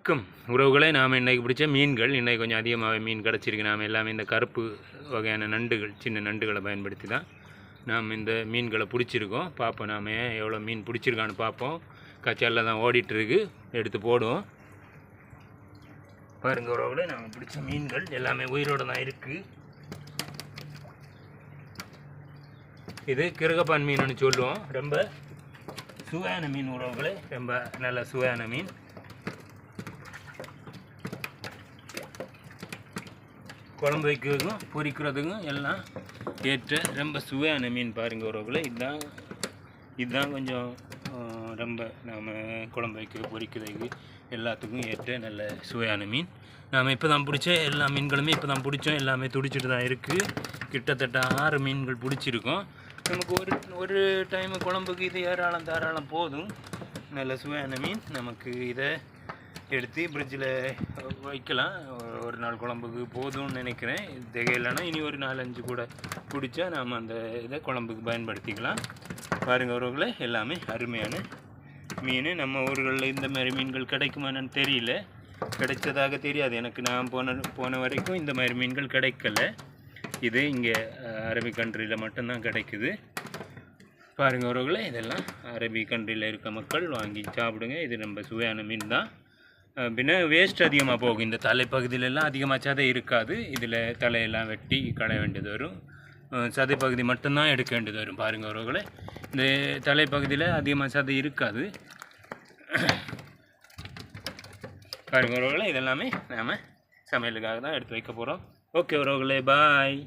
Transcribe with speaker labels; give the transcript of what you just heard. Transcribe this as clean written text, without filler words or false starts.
Speaker 1: வணக்கம் உறவுகளை. நாம் இன்றைக்கு பிடிச்ச மீன்கள், இன்றைக்கு கொஞ்சம் அதிகமாகவே மீன் கிடச்சிருக்கு. நாம் எல்லாமே இந்த கருப்பு வகையான நண்டுகள், சின்ன நண்டுகளை பயன்படுத்தி தான் நாம் இந்த மீன்களை பிடிச்சிருக்கோம். பார்ப்போம் நாம் எவ்வளோ மீன் பிடிச்சிருக்கான்னு பார்ப்போம். கச்சாலில் தான் ஓடிட்டுருக்கு, எடுத்து போடுவோம். பாருங்க உறவுகளை, நாம் பிடிச்ச மீன்கள் எல்லாமே உயிரோடு தான் இருக்குது. இது கிருகப்பான் மீன் சொல்லுவோம். ரொம்ப சுவையான மீன் உறவுகளை, ரொம்ப நல்ல சுவையான மீன். குழம்பு வைக்கிறதுக்கும் பொரிக்கிறதுக்கும் எல்லாம் ஏற்ற ரொம்ப சுவையான மீன். பாருங்கள் உறவுகளை, இதுதான் கொஞ்சம் ரொம்ப நாம் குழம்பு வைக்க பொரிக்கிறதுக்கு எல்லாத்துக்கும் ஏற்ற நல்ல சுவையான மீன். நாம் இப்போ தான் பிடிச்ச எல்லா மீன்களுமே இப்போ தான் பிடிச்சோம். எல்லாமே துடிச்சிட்டு தான் இருக்குது. கிட்டத்தட்ட 6 மீன்கள் பிடிச்சிருக்கோம். நமக்கு ஒரு டைமு குழம்புக்கு இது தாராளம் போதும். நல்ல சுவையான மீன். நமக்கு இதை எடுத்து ஃப்ரிட்ஜில் வைக்கலாம். ஒரு நாள் குழம்புக்கு போதும்னு நினைக்கிறேன். திகையில்லைன்னா இனி ஒரு 4-5 கூட பிடிச்சா நாம் அந்த இதை குழம்புக்கு பயன்படுத்திக்கலாம். பாருங்கள் உறவுகளை, எல்லாமே அருமையான மீன். நம்ம ஊர்களில் இந்த மாதிரி மீன்கள் கிடைக்குமான்னு தெரியல, கிடைச்சதாக தெரியாது எனக்கு. நான் போன வரைக்கும் இந்த மாதிரி மீன்கள் கிடைக்கல. இது இங்கே அரபிக் கண்ட்ரியில் மட்டும்தான் கிடைக்குது. பாருங்கள் உறவுகளை, இதெல்லாம் அரபிக் கண்ட்ரியில் இருக்க மக்கள் வாங்கி சாப்பிடுங்க. இது ரொம்ப சுவையான மீன் தான். பின்ன வேஸ்ட் அதிகமாக போகும். இந்த தலைப்பகுதியிலெல்லாம் அதிகமாக சதை இருக்காது. இதில் தலையெல்லாம் வெட்டி களைய வேண்டியது வரும். சதை பகுதி மட்டும்தான் எடுக்க வேண்டியது வரும். பாருங்கள் உறவுகளை, இந்த தலைப்பகுதியில் அதிகமாக சதை இருக்காது. பாருங்கள் உறவுகளை, இதெல்லாமே நாம் சமையலுக்காக தான் எடுத்து வைக்க போகிறோம். ஓகே உறவுகளே, பாய்.